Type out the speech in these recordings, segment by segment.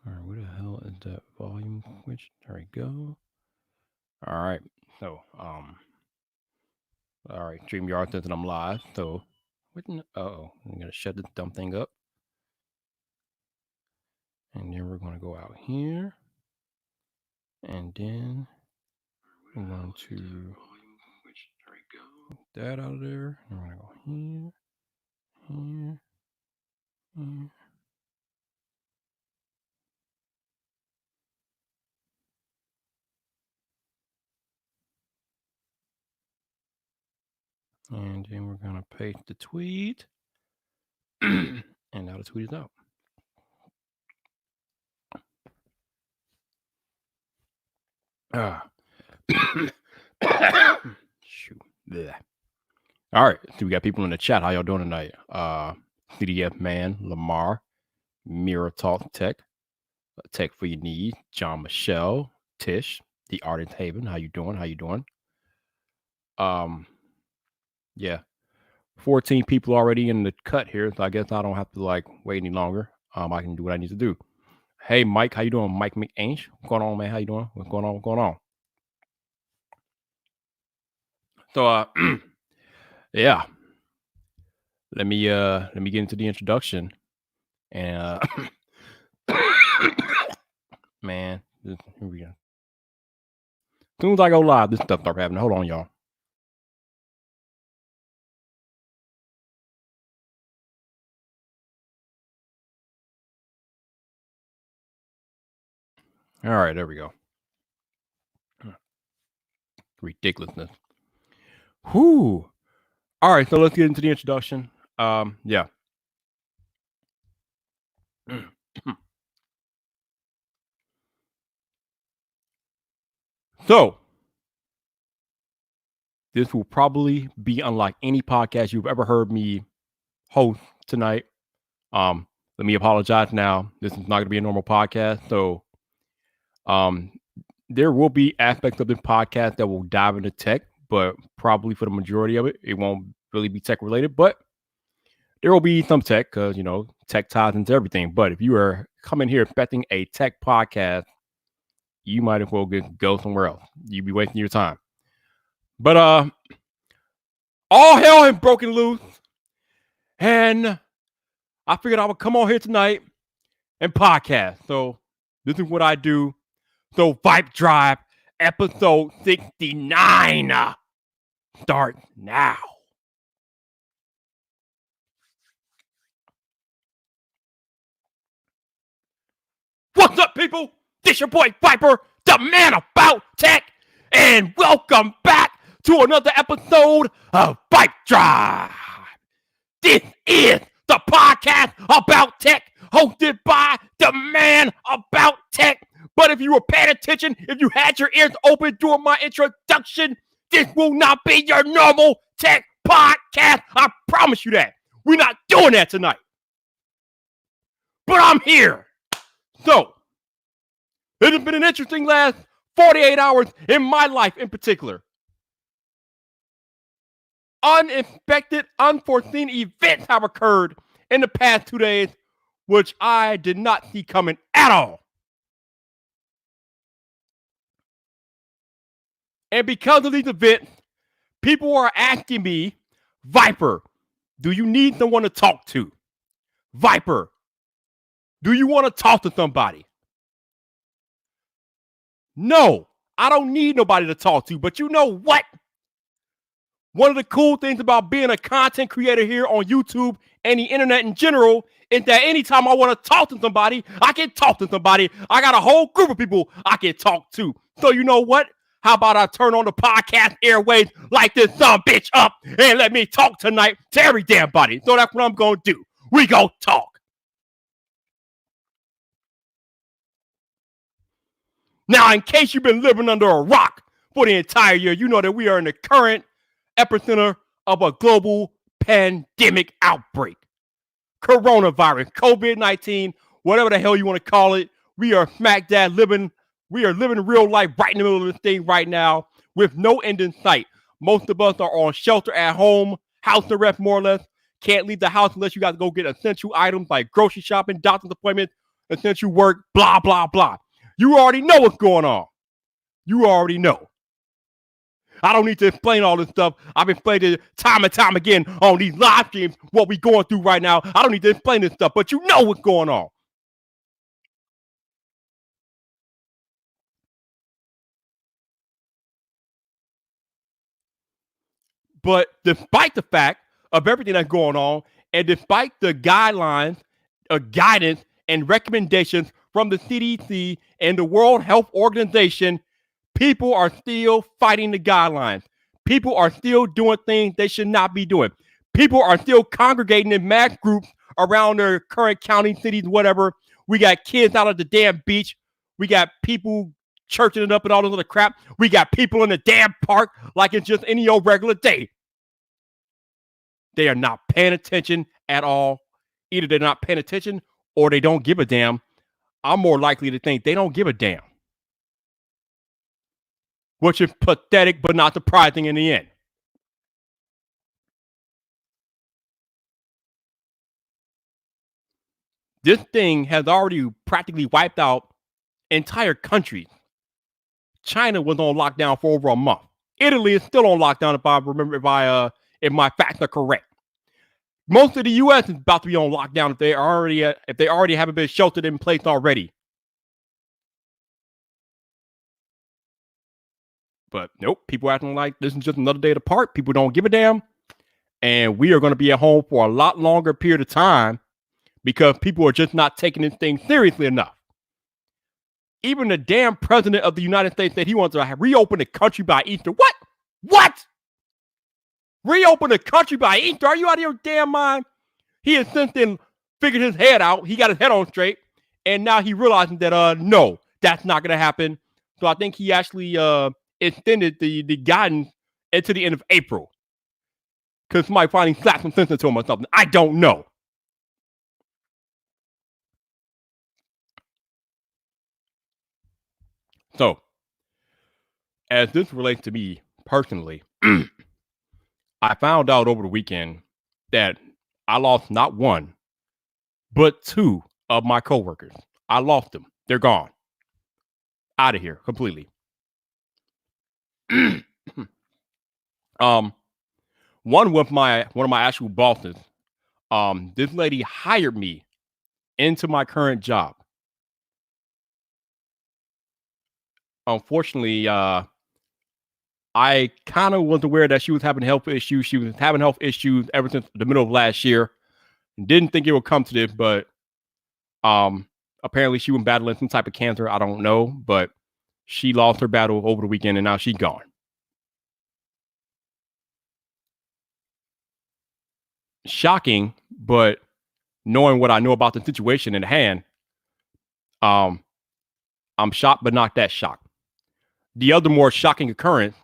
All right, where the hell is that volume switch? There we go. All right. So, all right, StreamYard says that I'm live. So, I'm gonna shut this dumb thing up, and then we're gonna go out here, and then I'm going to get that out of there. I'm gonna go here, here, here. And then we're gonna paste the tweet, and now the tweet is out. Shoot. Blech. All right. So we got people in the chat. How y'all doing tonight? CDF Man, Lamar, Mirror Talk Tech, Tech for Your Need, John Michelle, Tish, The Artist Haven. How you doing? How you doing? Yeah. 14 people already in the cut here, so I guess I don't have to wait any longer. I can do what I need to do. Hey Mike, how you doing? Mike McAinch. What's going on, man? How you doing? What's going on? What's going on? So yeah. Let me get into the introduction. And man, here we go. As soon as I go live, this stuff start happening. Hold on, y'all. All right, there we go. Ridiculousness. Whoo. All right, so let's get into the introduction. Yeah. So this will probably be unlike any podcast you've ever heard me host tonight. Let me apologize now. This is not going to be a normal podcast. So there will be aspects of this podcast that will dive into tech, but probably for the majority of it, it won't really be tech related. But there will be some tech because, tech ties into everything. But if you are coming here expecting a tech podcast, you might as well go somewhere else. You'd be wasting your time. But all hell had broken loose. And I figured I would come on here tonight and podcast. So this is what I do. So VypDrive episode 69 starts now. What's up, people? This your boy Viper, the man about tech, and welcome back to another episode of VypDrive. This is the podcast about tech, hosted by the man about tech. But if you were paying attention, if you had your ears open during my introduction, this will not be your normal tech podcast. I promise you that. We're not doing that tonight. But I'm here. So, it has been an interesting last 48 hours in my life in particular. Unexpected, unforeseen events have occurred in the past 2 days, which I did not see coming at all. And because of these events, people are asking me, Viper, do you need someone to talk to? Viper, do you want to talk to somebody? No, I don't need nobody to talk to, but you know what? One of the cool things about being a content creator here on YouTube and the internet in general is that anytime I want to talk to somebody, I can talk to somebody. I got a whole group of people I can talk to. So you know what? How about I turn on the podcast airways like this son bitch up and let me talk tonight to every damn body. So that's what I'm going to do. We go talk. Now, in case you've been living under a rock for the entire year, you know that we are in the current epicenter of a global pandemic outbreak. Coronavirus, COVID-19, whatever the hell you want to call it. We are smack dab living. We are living real life right in the middle of this thing right now with no end in sight. Most of us are on shelter at home, house arrest more or less. Can't leave the house unless you got to go get essential items like grocery shopping, doctor's appointments, essential work, blah, blah, blah. You already know what's going on. You already know. I don't need to explain all this stuff. I've explained it time and time again on these live streams, what we're going through right now. I don't need to explain this stuff, but you know what's going on. But despite the fact of everything that's going on, and despite the guidelines, guidance, and recommendations from the CDC and the World Health Organization, people are still fighting the guidelines. People are still doing things they should not be doing. People are still congregating in mass groups around their current counties, cities, whatever. We got kids out at the damn beach. We got people churching it up and all this other crap. We got people in the damn park like it's just any old regular day. They are not paying attention at all. Either they're not paying attention or they don't give a damn. I'm more likely to think they don't give a damn. Which is pathetic but not surprising in the end. This thing has already practically wiped out entire countries. China was on lockdown for over a month. Italy is still on lockdown if my facts are correct. Most of the U.S. is about to be on lockdown if they already haven't been sheltered in place already. But nope, people acting like this is just another day at the park. People don't give a damn. And we are going to be at home for a lot longer period of time because people are just not taking this thing seriously enough. Even the damn president of the United States said he wants to reopen the country by Easter. What? Reopen the country by Easter? Are you out of your damn mind? He has since then figured his head out. He got his head on straight. And now he realizes that, no, that's not going to happen. So I think he actually extended the guidance into the end of April. Because somebody finally slapped some sense into him or something. I don't know. So, as this relates to me personally, I found out over the weekend that I lost not one, but two of my coworkers. I lost them. They're gone. Out of here completely. One with one of my actual bosses. This lady hired me into my current job. Unfortunately, I kind of was aware that she was having health issues. She was having health issues ever since the middle of last year. Didn't think it would come to this, but apparently she was battling some type of cancer. I don't know, but she lost her battle over the weekend and now she's gone. Shocking, but knowing what I know about the situation in hand, I'm shocked, but not that shocked. The other more shocking occurrence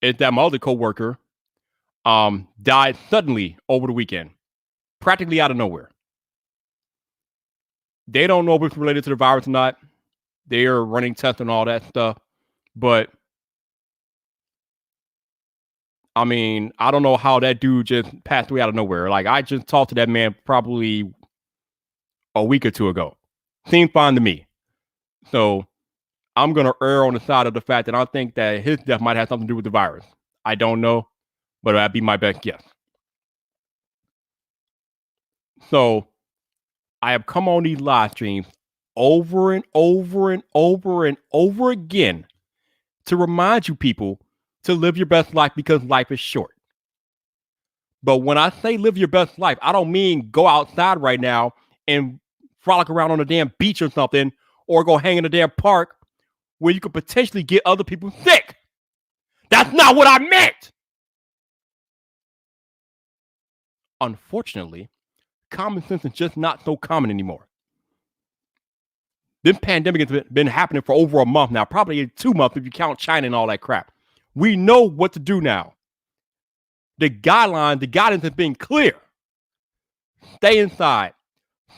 is that my other coworker died suddenly over the weekend, practically out of nowhere. They don't know if it's related to the virus or not. They are running tests and all that stuff. But, I mean, I don't know how that dude just passed away out of nowhere. Like, I just talked to that man probably a week or two ago. Seemed fine to me. So, I'm going to err on the side of the fact that I think that his death might have something to do with the virus. I don't know, but that'd be my best guess. So I have come on these live streams over and over and over and over again to remind you people to live your best life because life is short. But when I say live your best life, I don't mean go outside right now and frolic around on a damn beach or something, or go hang in a damn park where you could potentially get other people sick. That's not what I meant. Unfortunately, common sense is just not so common anymore. This pandemic has been happening for over a month now, probably 2 months if you count China and all that crap. We know what to do now. The guidance has been clear. Stay inside.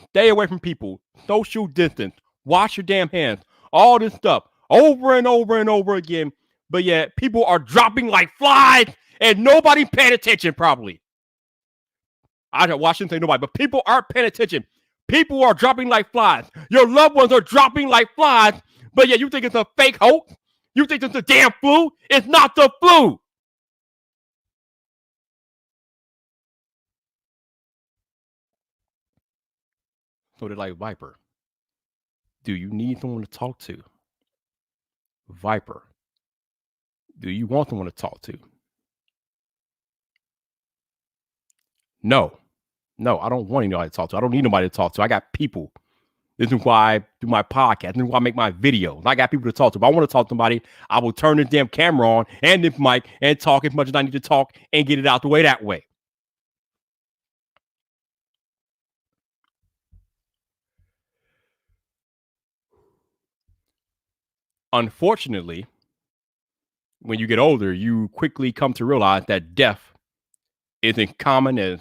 Stay away from people. Social distance. Wash your damn hands. All this stuff over and over and over again. But yet people are dropping like flies and nobody paying attention probably. I shouldn't say nobody, but people aren't paying attention. People are dropping like flies. Your loved ones are dropping like flies, but yet you think it's a fake hoax? You think it's a damn flu? It's not the flu. So they're like, Viper, do you need someone to talk to? Viper, do you want someone to talk to? No, I don't want anybody to talk to. I don't need nobody to talk to. I got people. This is why I do my podcast. This is why I make my videos. I got people to talk to. If I want to talk to somebody, I will turn this damn camera on and this mic and talk as much as I need to talk and get it out the way that way. Unfortunately, when you get older, you quickly come to realize that death is as common as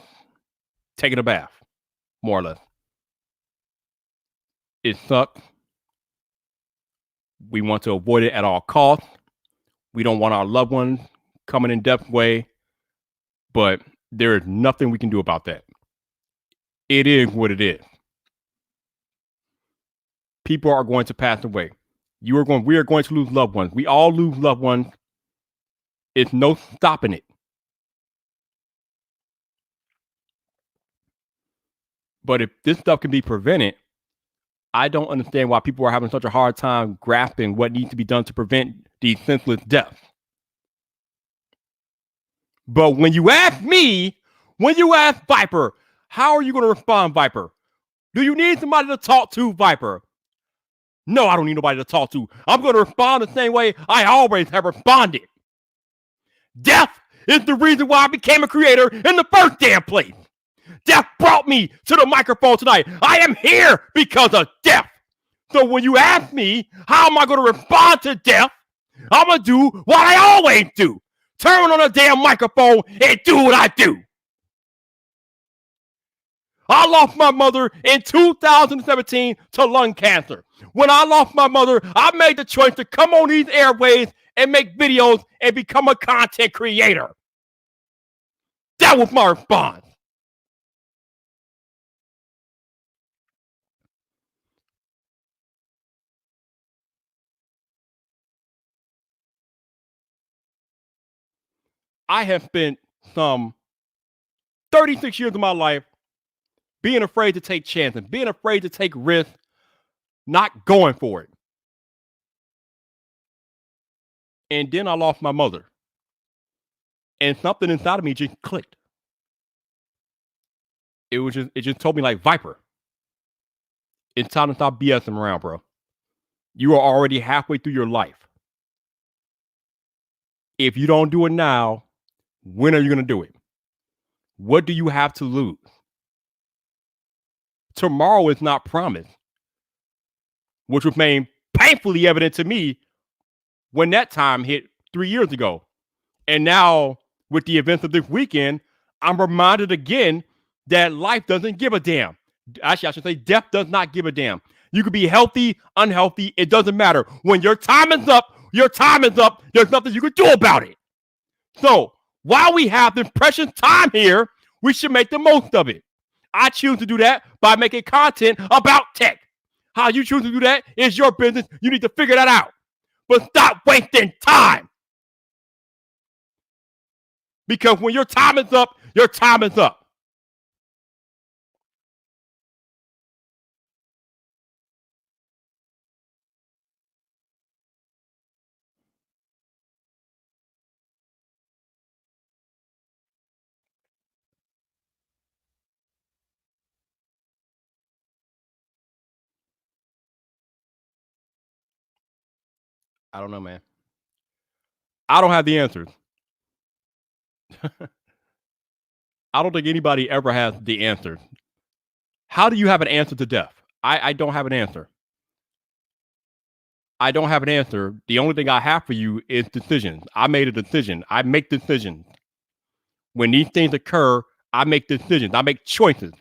taking a bath, more or less. It sucks. We want to avoid it at all costs. We don't want our loved ones coming in death's way, but there is nothing we can do about that. It is what it is. People are going to pass away. We are going to lose loved ones. We all lose loved ones. It's no stopping it. But if this stuff can be prevented, I don't understand why people are having such a hard time grasping what needs to be done to prevent these senseless deaths. But when you ask me, when you ask Viper, how are you going to respond, Viper? Do you need somebody to talk to, Viper? No, I don't need nobody to talk to. I'm going to respond the same way I always have responded. Death is the reason why I became a creator in the first damn place. Death brought me to the microphone tonight. I am here because of death. So when you ask me, how am I going to respond to death? I'm going to do what I always do. Turn on a damn microphone and do what I do. I lost my mother in 2017 to lung cancer. When I lost my mother, I made the choice to come on these airways and make videos and become a content creator. That was my response. I have spent some 36 years of my life being afraid to take chances, being afraid to take risks, not going for it. And then I lost my mother. And something inside of me just clicked. It just told me like, Viper, it's time to stop BSing around, bro. You are already halfway through your life. If you don't do it now, when are you going to do it? What do you have to lose? Tomorrow is not promised, which remained painfully evident to me when that time hit 3 years ago. And now, with the events of this weekend, I'm reminded again that life doesn't give a damn. Actually, I should say death does not give a damn. You could be healthy, unhealthy. It doesn't matter. When your time is up, your time is up. There's nothing you can do about it. So while we have this precious time here, we should make the most of it. I choose to do that by making content about tech. How you choose to do that is your business. You need to figure that out. But stop wasting time. Because when your time is up, your time is up. I don't know, man. I don't have the answers. I don't think anybody ever has the answer. How do you have an answer to death? I don't have an answer. I don't have an answer. The only thing I have for you is decisions. I made a decision. I make decisions. When these things occur, I make decisions. I make choices.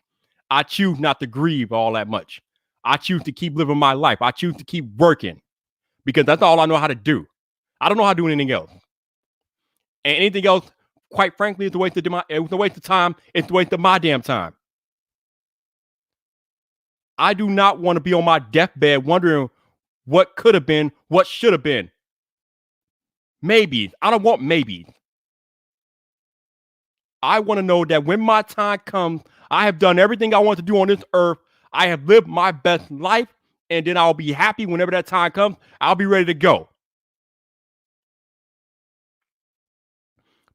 I choose not to grieve all that much. I choose to keep living my life. I choose to keep working because that's all I know how to do. I don't know how to do anything else. And anything else, quite frankly, it's a waste of time. It's a waste of my damn time. I do not want to be on my deathbed wondering what could have been, what should have been. Maybe. I don't want maybe. I want to know that when my time comes, I have done everything I want to do on this earth. I have lived my best life, and then I'll be happy whenever that time comes. I'll be ready to go.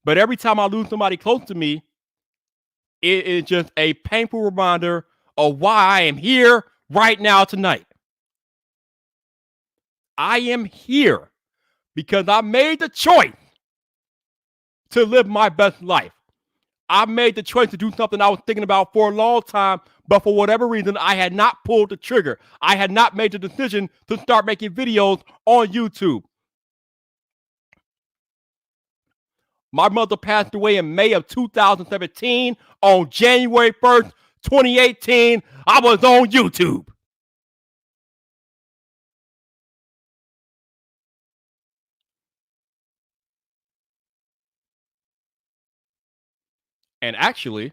But every time I lose somebody close to me, it is just a painful reminder of why I am here right now tonight. I am here because I made the choice to live my best life. I made the choice to do something I was thinking about for a long time, but for whatever reason, I had not pulled the trigger. I had not made the decision to start making videos on YouTube. My mother passed away in May of 2017. On January 1st, 2018, I was on YouTube. And actually,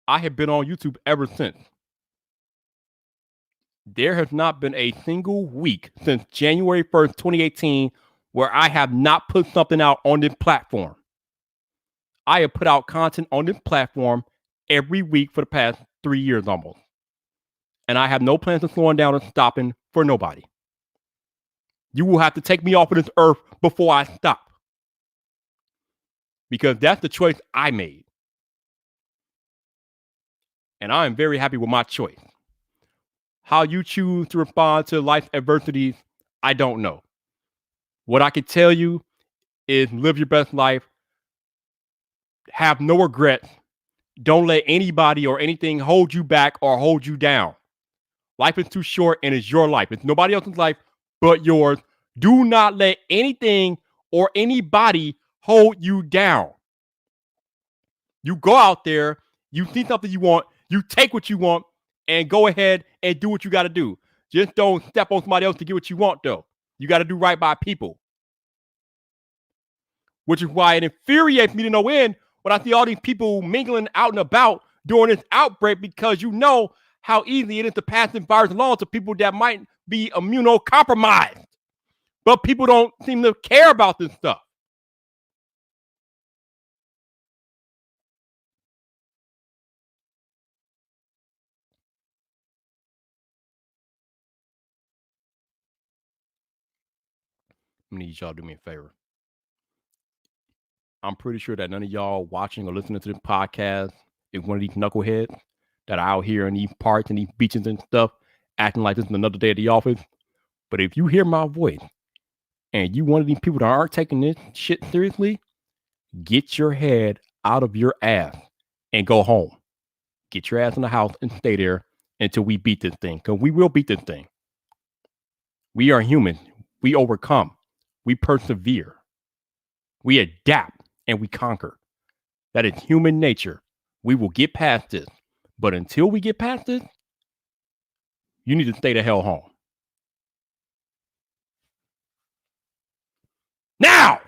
I have been on YouTube ever since. There has not been a single week since January 1st, 2018, where I have not put something out on this platform. I have put out content on this platform every week for the past 3 years almost. And I have no plans of slowing down or stopping for nobody. You will have to take me off of this earth before I stop. Because that's the choice I made. And I am very happy with my choice. How you choose to respond to life's adversities, I don't know. What I can tell you is live your best life. Have no regrets. Don't let anybody or anything hold you back or hold you down. Life is too short and it's your life. It's nobody else's life but yours. Do not let anything or anybody hold you down. You go out there, you see something you want, you take what you want, and go ahead and do what you got to do. Just don't step on somebody else to get what you want, though. You got to do right by people. Which is why it infuriates me to no end when I see all these people mingling out and about during this outbreak, because you know how easy it is to pass this virus along to people that might be immunocompromised. But people don't seem to care about this stuff. I need y'all to do me a favor. I'm pretty sure that none of y'all watching or listening to this podcast is one of these knuckleheads that are out here in these parks and these beaches and stuff acting like this is another day at the office. But if you hear my voice and you one of these people that aren't taking this shit seriously, get your head out of your ass and go home. Get your ass in the house and stay there until we beat this thing, because we will beat this thing. We are humans. We overcome. We persevere. We adapt and we conquer. That is human nature. We will get past this. But until we get past this, you need to stay the hell home. Now,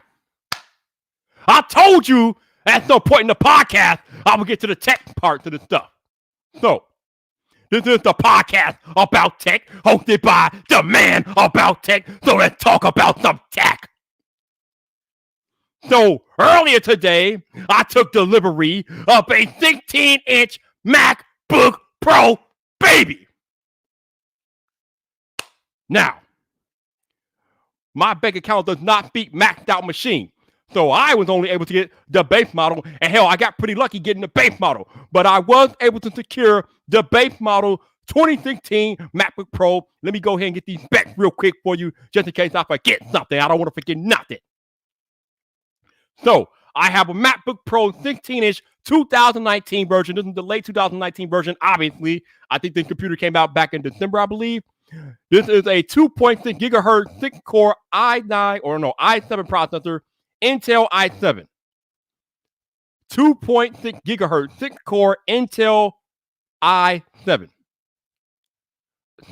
I told you at some point in the podcast, I will get to the tech parts of the stuff. So, this is the podcast about tech, hosted by the man about tech. So let's talk about some tech. So earlier today, I took delivery of a 16-inch MacBook Pro baby. Now, my bank account does not speak maxed out machine. So I was only able to get the base model. And hell, I got pretty lucky getting the base model. But I was able to secure the base model 2016 MacBook Pro. Let me go ahead and get these specs real quick for you, just in case I forget something. I don't want to forget nothing. So I have a MacBook Pro 16-inch 2019 version. This is the late 2019 version, obviously. I think the computer came out back in December, I believe. This is a 2.6 gigahertz 6-core i7 processor, Intel i7. 2.6 gigahertz 6-core Intel i7.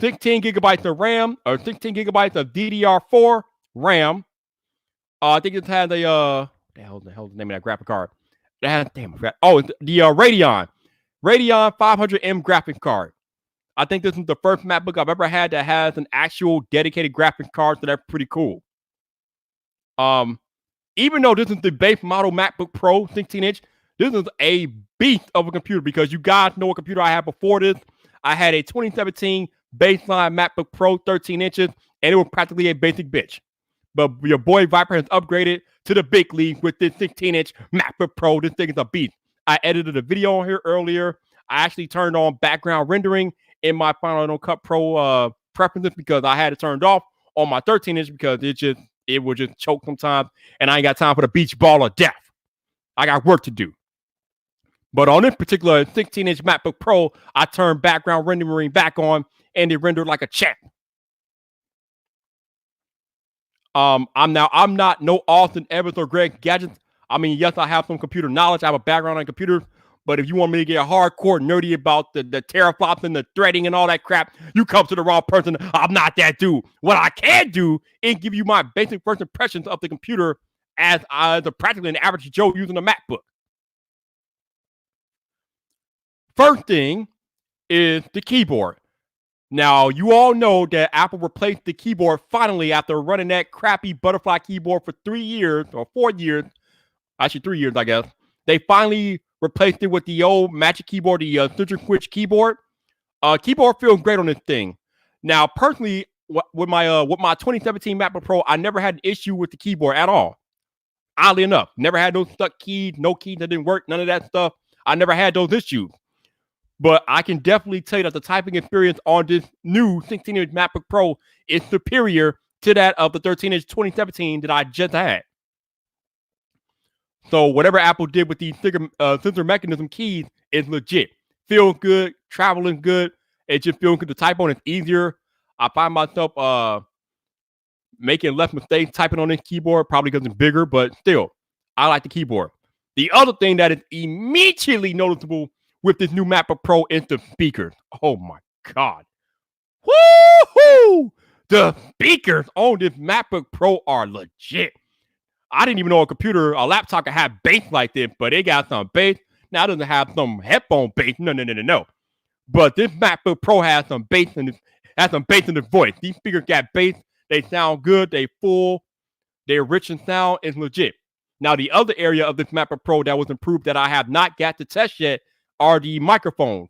16 gigabytes of RAM, or 16 gigabytes of DDR4 RAM. I think it has a the hell's the name of that graphic card? It's the Radeon Radeon 500M graphics card. I think this is the first MacBook I've ever had that has an actual dedicated graphics card, so that's pretty cool. Even though this is the base model MacBook Pro 16-inch, this is a beast of a computer because you guys know what computer I had before this. I had a 2017 baseline MacBook Pro 13 inches, and it was practically a basic bitch. But your boy Viper has upgraded to the big league with this 16-inch MacBook Pro. This thing is a beast. I edited a video on here earlier. I actually turned on background rendering in my Final Cut Pro preferences because I had it turned off on my 13-inch because it would just choke sometimes, and I ain't got time for the beach ball of death. I got work to do. But on this particular 16-inch MacBook Pro, I turned background rendering back on, and it rendered like a champ. I'm not no Austin Evans or Greg Gadgets. I mean, yes, I have some computer knowledge. I have a background on computers. But if you want me to get hardcore nerdy about the teraflops and the threading and all that crap, you come to the wrong person. I'm not that dude. What I can do is give you my basic first impressions of the computer as practically an average Joe using a MacBook. First thing is the keyboard. Now, you all know that Apple replaced the keyboard finally after running that crappy butterfly keyboard for 3 years or 4 years. Actually, 3 years, I guess. They finally replaced it with the old Magic Keyboard, the Central Switch keyboard. Keyboard feels great on this thing. Now, personally, with my 2017 MacBook Pro, I never had an issue with the keyboard at all. Oddly enough, never had no stuck keys, no keys that didn't work, none of that stuff. I never had those issues. But I can definitely tell you that the typing experience on this new 16-inch MacBook Pro is superior to that of the 13-inch 2017 that I just had. So whatever Apple did with these sensor mechanism keys is legit. Feels good, traveling good. It just feels good to type on. It's easier. I find myself making less mistakes typing on this keyboard, probably because it's bigger, but still, I like the keyboard. The other thing that is immediately noticeable with this new MacBook Pro is the speakers. Oh my God. Woo-hoo! The speakers on this MacBook Pro are legit. I didn't even know a laptop could have bass like this, but it got some bass. Now it doesn't have some headphone bass. No. But this MacBook Pro has some bass in the voice. These speakers got bass. They sound good. They full. They're rich in sound. It's legit. Now, the other area of this MacBook Pro that was improved that I have not got to test yet are the microphones.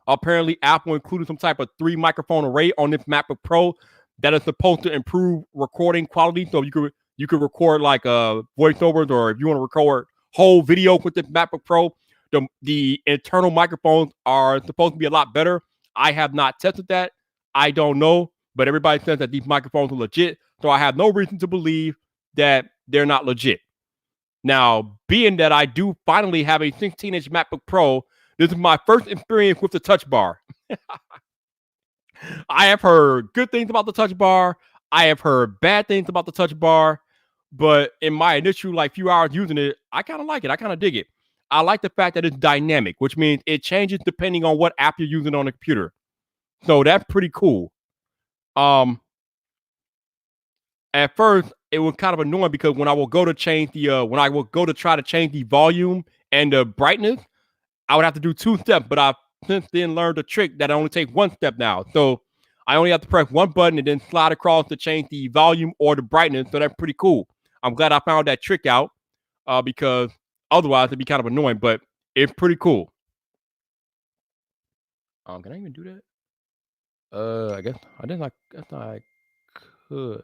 Apparently, Apple included some type of 3 microphone array on this MacBook Pro that is supposed to improve recording quality. So you could record like voiceovers, or if you want to record whole video with this MacBook Pro, the internal microphones are supposed to be a lot better. I have not tested that. I don't know, but everybody says that these microphones are legit. So I have no reason to believe that they're not legit. Now, being that I do finally have a 16-inch MacBook Pro, this is my first experience with the touch bar. I have heard good things about the touch bar. I have heard bad things about the touch bar. But in my initial few hours using it, I kind of like it. I kind of dig it. I like the fact that it's dynamic, which means it changes depending on what app you're using on the computer. So that's pretty cool. At first, it was kind of annoying because when I will go to change try to change the volume and the brightness, I would have to do 2 steps. But I've since then learned a trick that I only take 1 step now. So I only have to press 1 button and then slide across to change the volume or the brightness. So that's pretty cool. I'm glad I found that trick out because otherwise it'd be kind of annoying, but it's pretty cool. Can I even do that? I guess I could.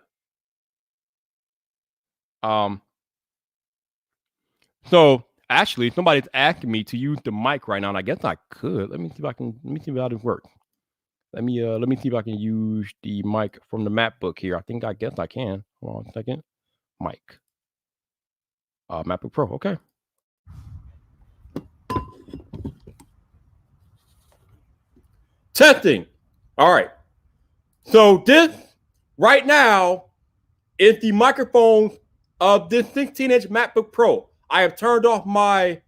So actually, somebody's asking me to use the mic right now, and I guess I could. Let me see how this works. Let me see if I can use the mic from the MacBook here. I guess I can. Hold on a second. Mic. MacBook Pro. Okay. Testing. All right. So this right now is the microphone of this 16-inch MacBook Pro. I have turned off my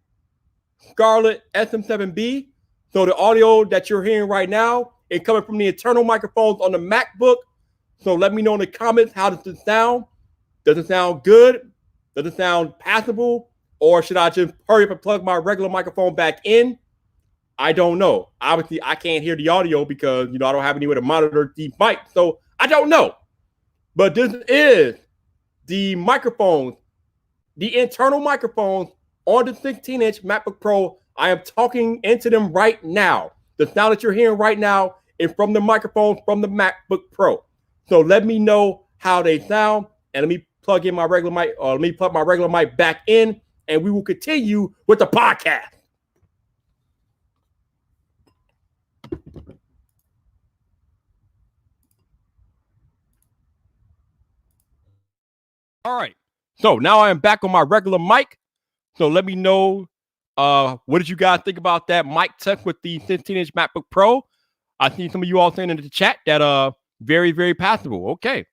Scarlett SM7B. So the audio that you're hearing right now is coming from the internal microphones on the MacBook. So let me know in the comments, how does it sound? Does it sound good? Does it sound passable? Or should I just hurry up and plug my regular microphone back in? I don't know. Obviously, I can't hear the audio because I don't have anywhere to monitor the mic, so I don't know. But this is the microphones, the internal microphones on the 16-inch MacBook Pro. I am talking into them right now. The sound that you're hearing right now is from the microphones from the MacBook Pro. So let me know how they sound, and let me plug in my regular mic, or let me plug my regular mic back in, and we will continue with the podcast. All right. So now I am back on my regular mic. So let me know what did you guys think about that mic test with the 16-inch MacBook Pro? I see some of you all saying in the chat that very, very passable. Okay.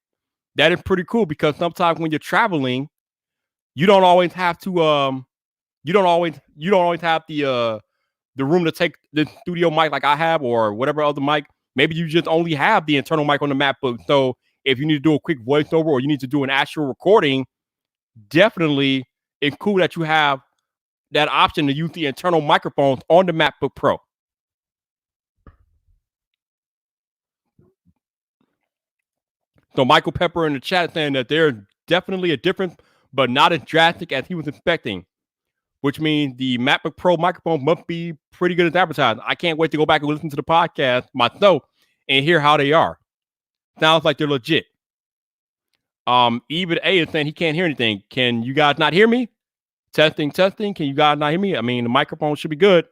That is pretty cool because sometimes when you're traveling, you don't always have to you don't always have the room to take the studio mic like I have or whatever other mic. Maybe you just only have the internal mic on the MacBook. So if you need to do a quick voiceover or you need to do an actual recording, definitely it's cool that you have that option to use the internal microphones on the MacBook Pro. So Michael Pepper in the chat saying that there's definitely a difference, but not as drastic as he was expecting, which means the MacBook Pro microphone must be pretty good as advertised. I can't wait to go back and listen to the podcast myself and hear how they are. Sounds like they're legit. Even A is saying he can't hear anything. Can you guys not hear me? Testing. Can you guys not hear me? I mean, the microphone should be good.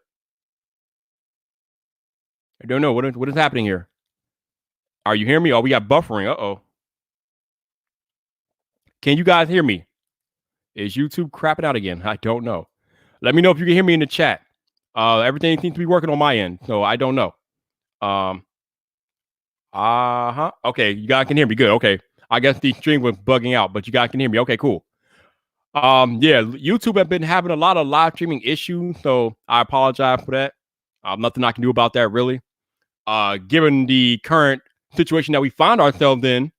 I don't know. What is happening here? Are you hearing me? Oh, we got buffering. Uh-oh. Can you guys hear me? Is YouTube crapping out again? I don't know. Let me know if you can hear me in the chat. Everything seems to be working on my end, so I don't know. Okay, you guys can hear me. Good. Okay. I guess the stream was bugging out, but you guys can hear me. Okay, cool. Yeah, YouTube have been having a lot of live streaming issues, so I apologize for that. Nothing I can do about that, really. Given the current situation that we find ourselves in,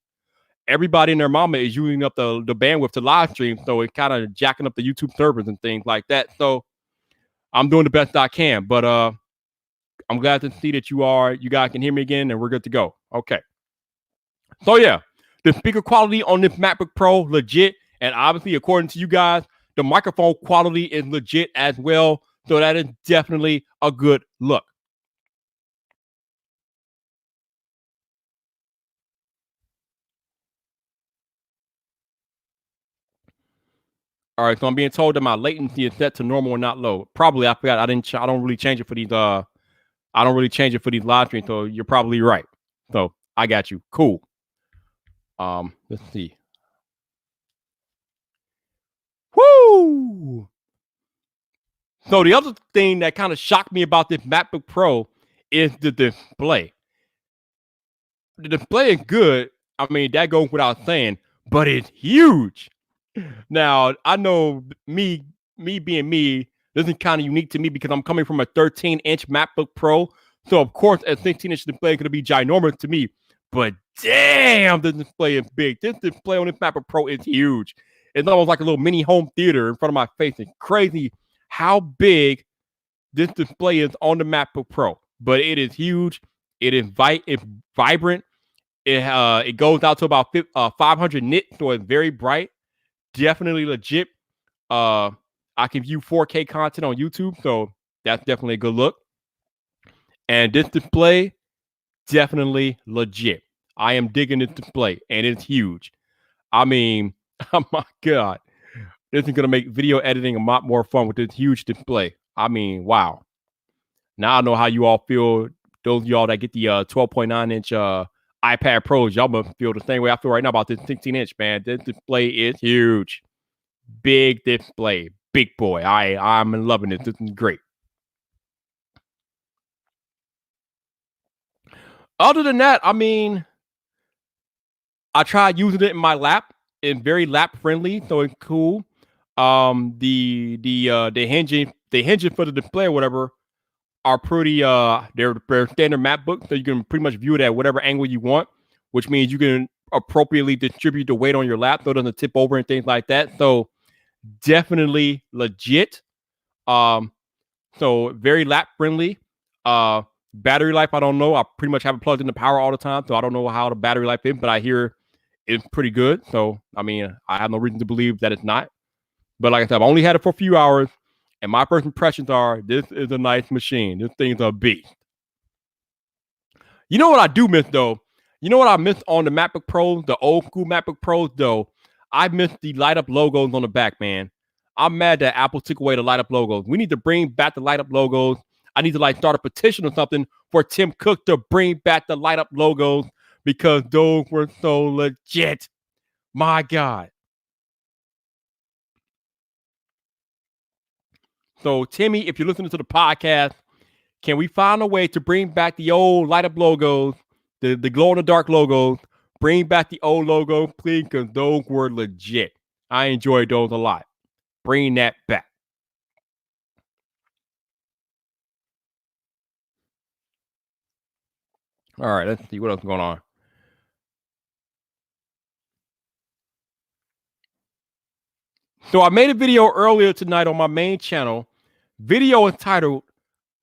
everybody and their mama is using up the bandwidth to live stream, so it's kind of jacking up the YouTube servers and things like that. So I'm doing the best I can, but I'm glad to see that you guys can hear me again, and we're good to go. Okay. So yeah, the speaker quality on this MacBook Pro legit, and obviously according to you guys, the microphone quality is legit as well. So that is definitely a good look. All right, so I'm being told that my latency is set to normal and not low. Probably, I forgot. I don't really change it for these. I don't really change it for these live streams. So you're probably right. So I got you. Cool. Let's see. Woo! So the other thing that kind of shocked me about this MacBook Pro is the display. The display is good. I mean, that goes without saying, but it's huge. Now, I know me being me, this is kind of unique to me because I'm coming from a 13-inch MacBook Pro. So, of course, a 16-inch display is going to be ginormous to me. But damn, the display is big. This display on this MacBook Pro is huge. It's almost like a little mini home theater in front of my face. It's crazy how big this display is on the MacBook Pro. But it is huge. It's vibrant. It goes out to about 500 nits, so it's very bright. Definitely legit. I can view 4K content on YouTube, so that's definitely a good look. And this display, definitely legit. I am digging this display, and it's huge. I mean, oh my God. This is going to make video editing a lot more fun with this huge display. I mean, wow. Now I know how you all feel. Those of y'all that get the 12.9-inch iPad Pros, y'all must feel the same way I feel right now about this 16-inch, man. This display is huge. Big display. Big boy. I'm loving it. This is great. Other than that, I mean, I tried using it in my lap. It's very lap friendly, so it's cool. The hinges for the display or whatever are pretty they're standard MacBook, so you can pretty much view it at whatever angle you want, which means you can appropriately distribute the weight on your lap so it doesn't tip over and things like that. So definitely legit. So very lap friendly. Battery life, I don't know. I pretty much have it plugged in the power all the time, so I don't know how the battery life is, but I hear it's pretty good. So, I mean, I have no reason to believe that it's not. But like I said, I've only had it for a few hours, and my first impressions are this is a nice machine. This thing's a beast. You know what I do miss, though? You know what I miss on the MacBook Pros, the old school MacBook Pros, though? I miss the light up logos on the back, man. I'm mad that Apple took away the light up logos. We need to bring back the light up logos. I need to like start a petition or something for Tim Cook to bring back the light up logos because those were so legit. My God. So, Timmy, if you're listening to the podcast, can we find a way to bring back the old light up logos, the glow in the dark logos? Bring back the old logo, please, because those were legit. I enjoyed those a lot. Bring that back. All right, let's see what else is going on. So I made a video earlier tonight on my main channel. Video entitled,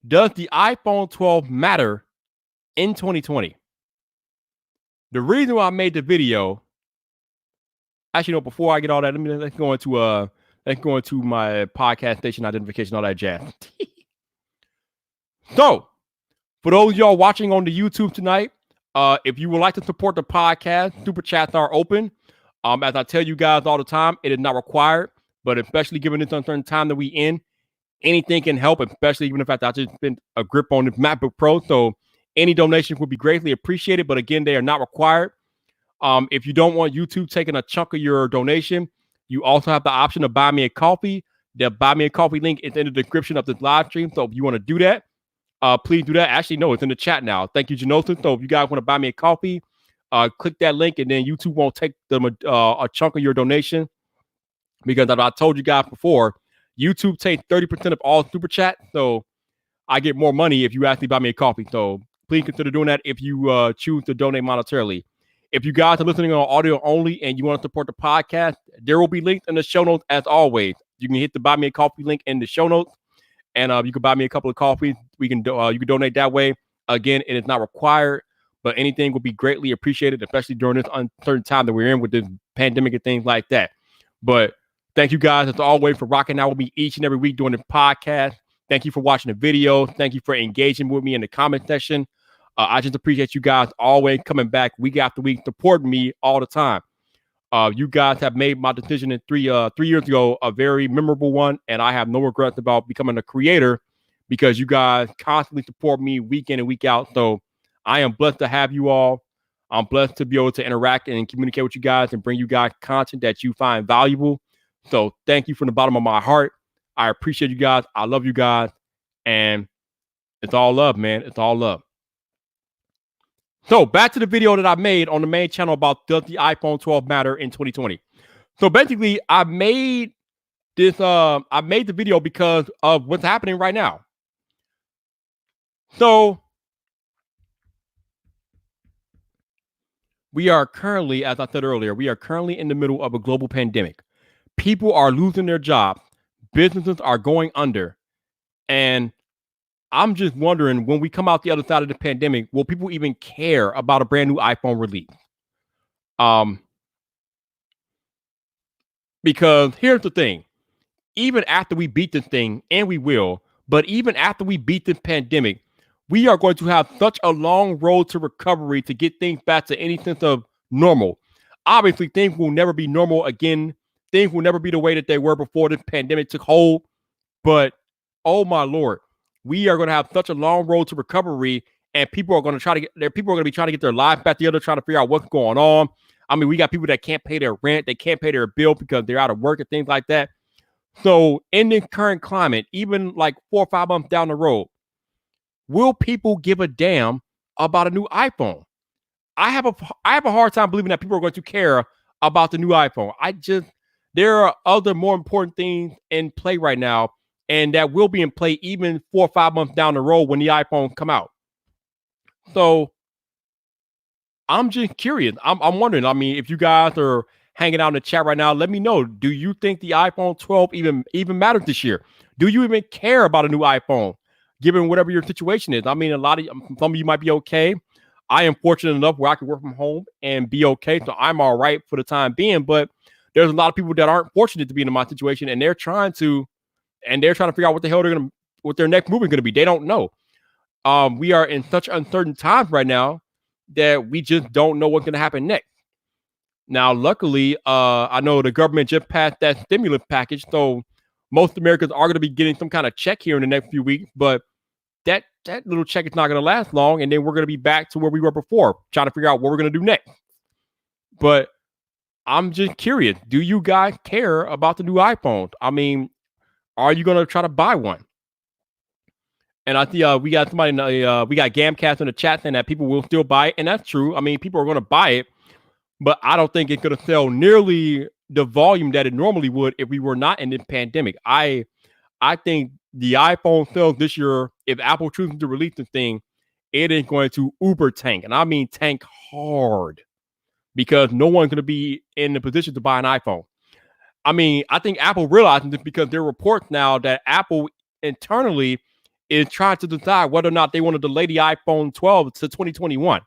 Does the iPhone 12 Matter in 2020? The reason why I made the video, actually, no, before I get all that, let's go into my podcast station identification, all that jazz. So, for those of y'all watching on the YouTube tonight, if you would like to support the podcast, super chats are open. As I tell you guys all the time, it is not required, but especially given this uncertain time that we in, anything can help, especially even if I just spent a grip on the MacBook Pro. So any donation would be greatly appreciated, but again, they are not required. If you don't want YouTube taking a chunk of your donation, you also have the option to buy me a coffee. The buy me a coffee link is in the description of this live stream. So if you want to do that, please do that. Actually, no, it's in the chat now. Thank you, Janosin. So if you guys want to buy me a coffee, click that link, and then YouTube won't take them a chunk of your donation. Because as I told you guys before, YouTube takes 30% of all super chat. So I get more money if you actually buy me a coffee. So please consider doing that if you choose to donate monetarily. If you guys are listening on audio only and you want to support the podcast, there will be links in the show notes as always. You can hit the buy me a coffee link in the show notes, and you can buy me a couple of coffees. You can donate that way. Again, it is not required, but anything will be greatly appreciated, especially during this uncertain time that we're in with this pandemic and things like that. But thank you guys, as always, for rocking out with me each and every week doing the podcast. Thank you for watching the video. Thank you for engaging with me in the comment section. I just appreciate you guys always coming back week after week, supporting me all the time. You guys have made my decision in 3 years ago a very memorable one, and I have no regrets about becoming a creator because you guys constantly support me week in and week out. So I am blessed to have you all. I'm blessed to be able to interact and communicate with you guys and bring you guys content that you find valuable. So thank you from the bottom of my heart. I appreciate you guys. I love you guys. And it's all love, man. It's all love. So back to the video that I made on the main channel about does the iPhone 12 matter in 2020. So basically, I made the video because of what's happening right now. So we are currently, as I said earlier, we are currently in the middle of a global pandemic. People are losing their jobs. Businesses are going under. And I'm just wondering, when we come out the other side of the pandemic, will people even care about a brand new iPhone release? Because here's the thing. Even after we beat this thing, and we will, but even after we beat this pandemic, we are going to have such a long road to recovery to get things back to any sense of normal. Obviously, things will never be normal again. Things will never be the way that they were before this pandemic took hold. But, oh my Lord, we are going to have such a long road to recovery, and people are going to be trying to get their lives back together, trying to figure out what's going on. I mean, we got people that can't pay their rent, they can't pay their bill because they're out of work and things like that. So in the current climate, even like 4 or 5 months down the road, will people give a damn about a new iPhone? I have a hard time believing that people are going to care about the new iPhone. There are other more important things in play right now, and that will be in play even 4 or 5 months down the road when the iPhone come out. So I'm just curious. I'm wondering. I mean, if you guys are hanging out in the chat right now, let me know. Do you think the iPhone 12 even matters this year? Do you even care about a new iPhone? given whatever your situation is. I mean, some of you might be okay. I am fortunate enough where I can work from home and be okay, so I'm all right for the time being. But there's a lot of people that aren't fortunate to be in my situation, and they're trying to figure out what the hell what their next move is gonna be. They don't know. We are in such uncertain times right now that we just don't know what's gonna happen next. Now, luckily, I know the government just passed that stimulus package, so most Americans are going to be getting some kind of check here in the next few weeks. But that little check is not going to last long, and then we're going to be back to where we were before, trying to figure out what we're going to do next. But I'm just curious: do you guys care about the new iPhones? I mean, are you going to try to buy one? And I see we got somebody, we got Gamcast in the chat saying that people will still buy it, and that's true. I mean, people are going to buy it. But I don't think it's going to sell nearly the volume that it normally would if we were not in this pandemic. I think the iPhone sales this year, if Apple chooses to release this thing, it is going to uber tank. And I mean tank hard, because no one's going to be in the position to buy an iPhone. I mean, I think Apple realizes this because there are reports now that Apple internally is trying to decide whether or not they want to delay the iPhone 12 to 2021.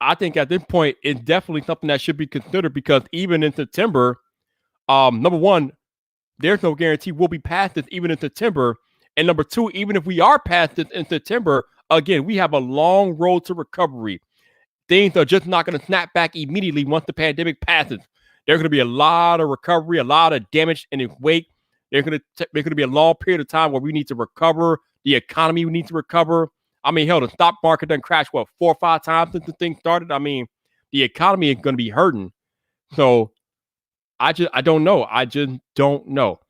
I think at this point, it's definitely something that should be considered, because even in September, number one, there's no guarantee we'll be past this even in September. And number two, even if we are past this in September, again, we have a long road to recovery. Things are just not going to snap back immediately once the pandemic passes. There's going to be a lot of recovery, a lot of damage in its wake. There's going to be a long period of time where we need to recover. The economy we need to recover. I mean, hell, the stock market done crashed, 4 or 5 times since the thing started? I mean, the economy is going to be hurting. So I don't know. I just don't know.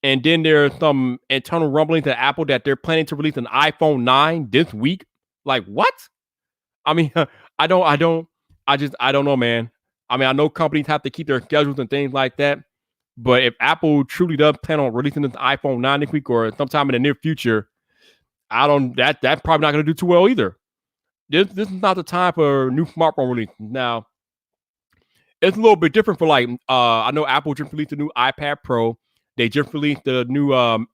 And then there's some internal rumblings at Apple that they're planning to release an iPhone 9 this week. Like, what? I mean, I don't know, man. I mean, I know companies have to keep their schedules and things like that. But if Apple truly does plan on releasing this iPhone 9 this week or sometime in the near future, that's probably not going to do too well either. This is not the time for new smartphone release. Now, it's a little bit different for I know Apple just released a new iPad Pro. They just released the new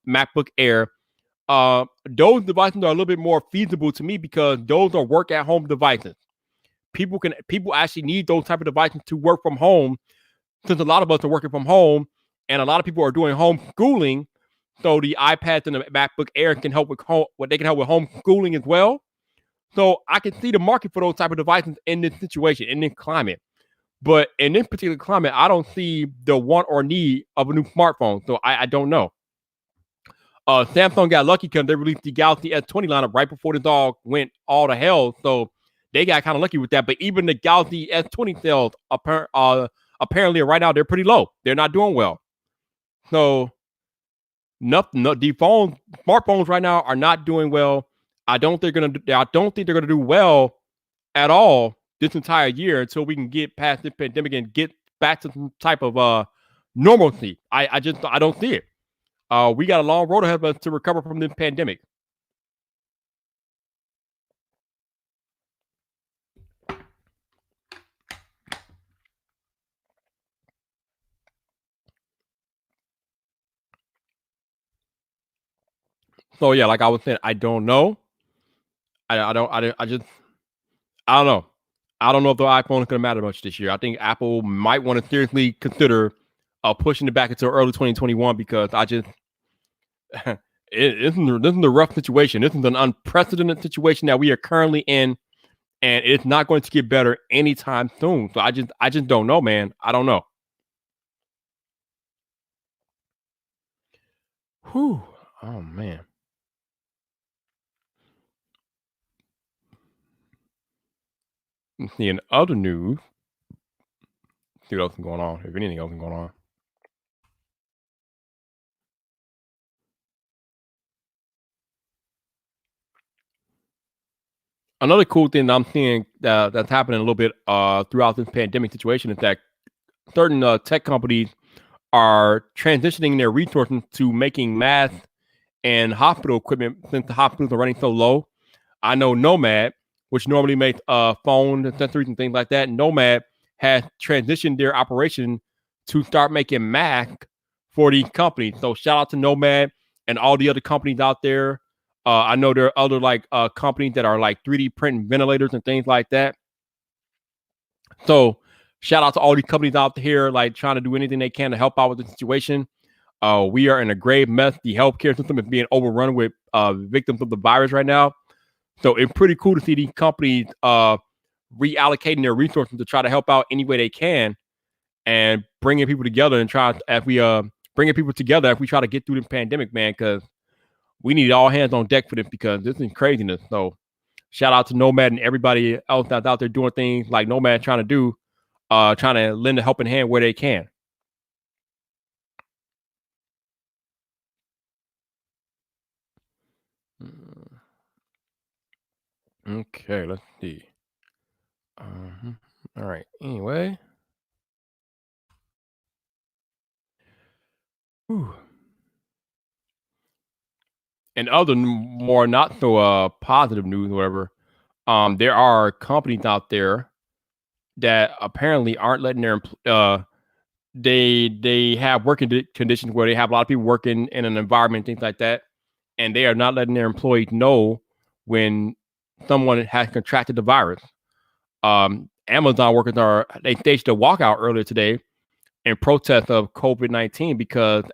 MacBook Air. Those devices are a little bit more feasible to me because those are work at home devices. People actually need those type of devices to work from home, since a lot of us are working from home and a lot of people are doing homeschooling. So the iPads and the MacBook Air can help with homeschooling as well. So I can see the market for those type of devices in this situation, in this climate. But in this particular climate, I don't see the want or need of a new smartphone. So I don't know. Samsung got lucky because they released the Galaxy S20 lineup right before this all went all to hell. So they got kind of lucky with that. But even the Galaxy S20 sales apparently right now, they're pretty low. They're not doing well. So smartphones right now are not doing well. I don't think they're gonna do well at all this entire year until we can get past this pandemic and get back to some type of normalcy. I don't see it. We got a long road ahead of us to recover from this pandemic. So yeah, like I was saying, I don't know. I don't know. I don't know if the iPhone is going to matter much this year. I think Apple might want to seriously consider pushing it back until early 2021 because this is a rough situation. This is an unprecedented situation that we are currently in, and it's not going to get better anytime soon. So I just don't know, man. I don't know. Whew. Oh man. See, in other news, see what else is going on. If anything else is going on. Another cool thing that I'm seeing that's happening a little bit throughout this pandemic situation is that certain tech companies are transitioning their resources to making masks and hospital equipment since the hospitals are running so low. I know Nomad, which normally makes phone accessories and things like that, Nomad has transitioned their operation to start making masks for these companies. So shout out to Nomad. and all the other companies out there. I know there are other like companies that are like 3D printing ventilators and things like that. So shout out to all these companies out here like trying to do anything they can to help out with the situation. We are in a grave mess. The healthcare system is being overrun with victims of the virus right now. So it's pretty cool to see these companies reallocating their resources to try to help out any way they can and bringing people together and try as we bringing people together as we try to get through this pandemic, man, because we need all hands on deck for this because this is craziness. So shout out to Nomad and everybody else that's out there doing things like Nomad trying to do, trying to lend a helping hand where they can. Okay, let's see. All right. Anyway. Whew. And other more not so positive news, or whatever. There are companies out there that apparently aren't letting their they have working conditions where they have a lot of people working in an environment, things like that, and they are not letting their employees know when someone has contracted the virus. Amazon workers they staged a walkout earlier today in protest of COVID-19 because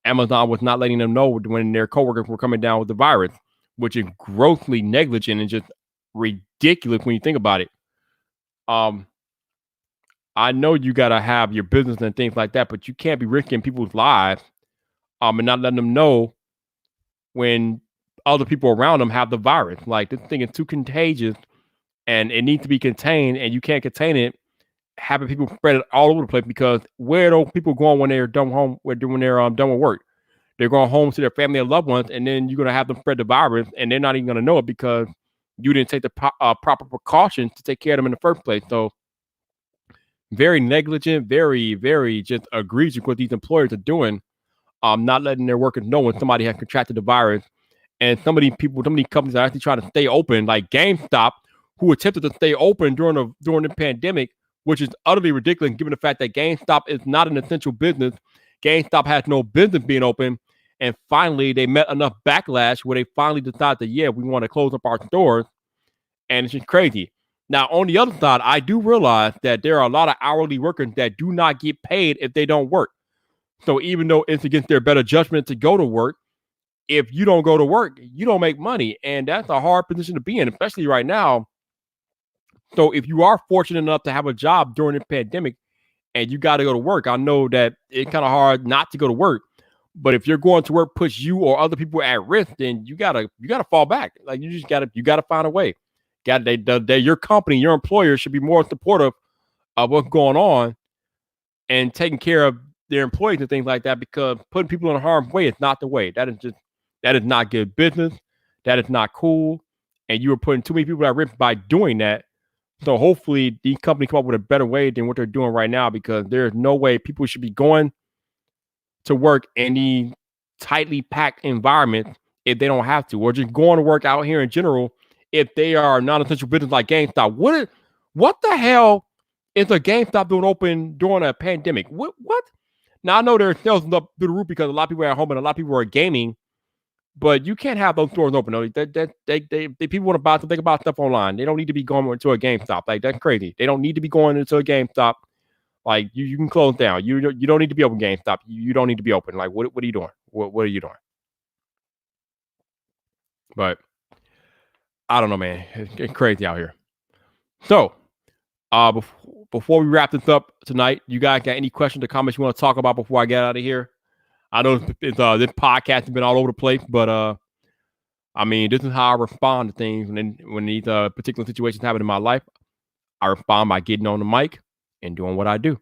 Amazon was not letting them know when their coworkers were coming down with the virus, which is grossly negligent and just ridiculous when you think about it. I know you gotta have your business and things like that, but you can't be risking people's lives, and not letting them know when other people around them have the virus. Like this thing is too contagious, and it needs to be contained, and you can't contain it. Having people spread it all over the place because where are those people going when they're done home? When they're done with work, they're going home to their family and loved ones, and then you're gonna have them spread the virus, and they're not even gonna know it because you didn't take the proper precautions to take care of them in the first place. So very negligent, very, very just egregious what these employers are doing. Not letting their workers know when somebody has contracted the virus. And some of these people, some of these companies are actually trying to stay open, like GameStop, who attempted to stay open during the pandemic, which is utterly ridiculous given the fact that GameStop is not an essential business. GameStop has no business being open. And finally, they met enough backlash where they finally decided that, yeah, we want to close up our stores. And it's just crazy. Now, on the other side, I do realize that there are a lot of hourly workers that do not get paid if they don't work. So even though it's against their better judgment to go to work, if you don't go to work, you don't make money. And that's a hard position to be in, especially right now. So if you are fortunate enough to have a job during the pandemic and you got to go to work, I know that it's kind of hard not to go to work. But if you're going to work puts you or other people at risk, then you gotta fall back. Like you gotta find a way. Your company, your employer should be more supportive of what's going on and taking care of their employees and things like that, because putting people in harm's way is not the way. That is not good business. That is not cool. And you are putting too many people at risk by doing that. So hopefully these companies come up with a better way than what they're doing right now, because there's no way people should be going to work in the tightly packed environment if they don't have to, or just going to work out here in general if they are non-essential business like GameStop. What the hell is a GameStop doing open during a pandemic? What? Now I know their sales is up through the roof because a lot of people are at home and a lot of people are gaming, but you can't have those stores open. They people want to buy something about stuff online. They don't need to be going to a GameStop. Like that's crazy. They don't need to be going into a GameStop. Like you can close down. You don't need to be open GameStop. You don't need to be open. Like what are you doing? What are you doing? But I don't know, man. It's crazy out here. So, before we wrap this up tonight, you guys got any questions or comments you want to talk about before I get out of here? I know this podcast has been all over the place, but I mean, this is how I respond to things when these particular situations happen in my life. I respond by getting on the mic and doing what I do.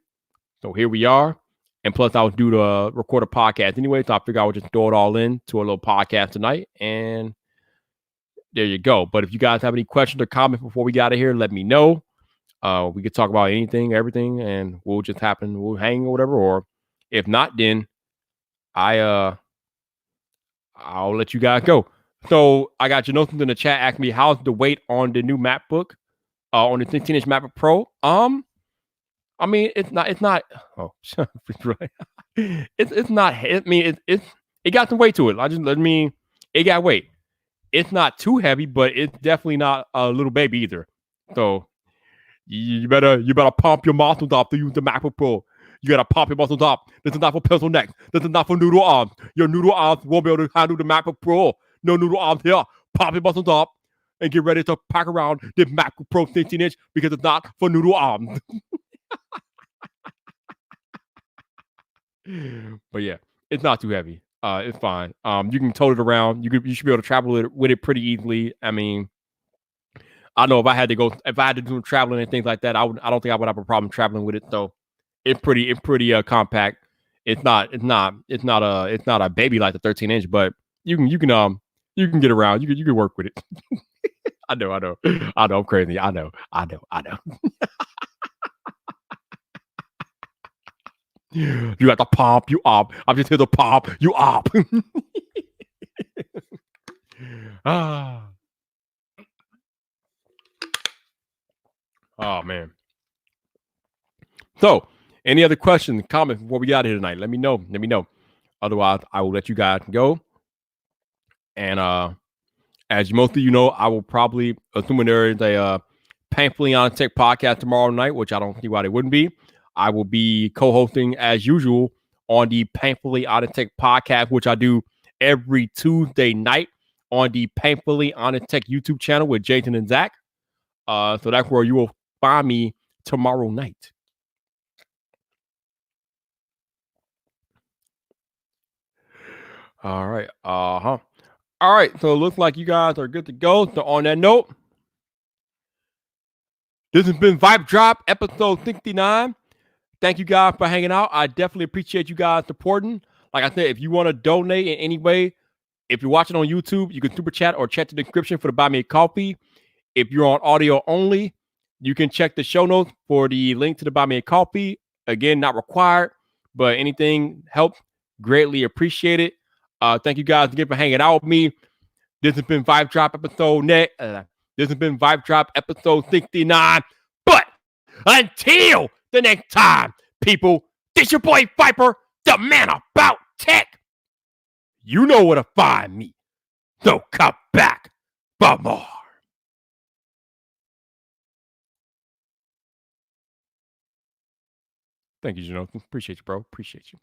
So here we are. And plus, I was due to record a podcast anyway, so I figured I would just throw it all in to a little podcast tonight. And there you go. But if you guys have any questions or comments before we get out of here, let me know. We could talk about anything, everything, and we'll hang or whatever. Or if not, then I'll let you guys go. So I got Janosis in the chat asking me how's the weight on the new MacBook, on the 16-inch MacBook Pro. I mean, it's not. Oh, right. It's not. I mean, It got some weight to it. It got weight. It's not too heavy, but it's definitely not a little baby either. So you better pump your muscles up to use the MacBook Pro. You gotta pump your muscles up. This is not for pencil neck. This is not for noodle arms. Your noodle arms won't be able to handle the MacBook Pro. No noodle arms here. Pump your muscles up and get ready to pack around the MacBook Pro 16-inch because it's not for noodle arms. But yeah, it's not too heavy. It's fine. You can tote it around. You should be able to travel with it pretty easily. I mean, I know if I had to do some traveling and things like that, I don't think I would have a problem traveling with it. So it's pretty compact. It's not a baby like the 13-inch, but you can get around. You can work with it. I know. I'm crazy. I know. You got the pump, you up. I'm just here to pump, you up. Ah. Oh man. So, any other questions, comments before we got here tonight? Let me know. Otherwise, I will let you guys go. And as most of you know, I will probably, assuming there is a Painfully Honest Tech podcast tomorrow night, which I don't see why there wouldn't be. I will be co-hosting as usual on the Painfully Honest Tech podcast, which I do every Tuesday night on the Painfully Honest Tech YouTube channel with Jason and Zach. So that's where you will find me tomorrow night. All right. All right. So it looks like you guys are good to go. So on that note, this has been VypDrive episode 69. Thank you guys for hanging out. I definitely appreciate you guys supporting. Like I said, if you want to donate in any way, if you're watching on YouTube, you can super chat or check the description for the Buy Me a Coffee. If you're on audio only, you can check the show notes for the link to the Buy Me a Coffee. Again, not required, but anything helps. Greatly appreciate it. Thank you guys again for hanging out with me. This has been VypDrive episode This has been VypDrive episode 69. But until the next time, people, this your boy Viper, the man about tech. You know where to find me. So come back for more. Thank you, Gino. Appreciate you, bro. Appreciate you.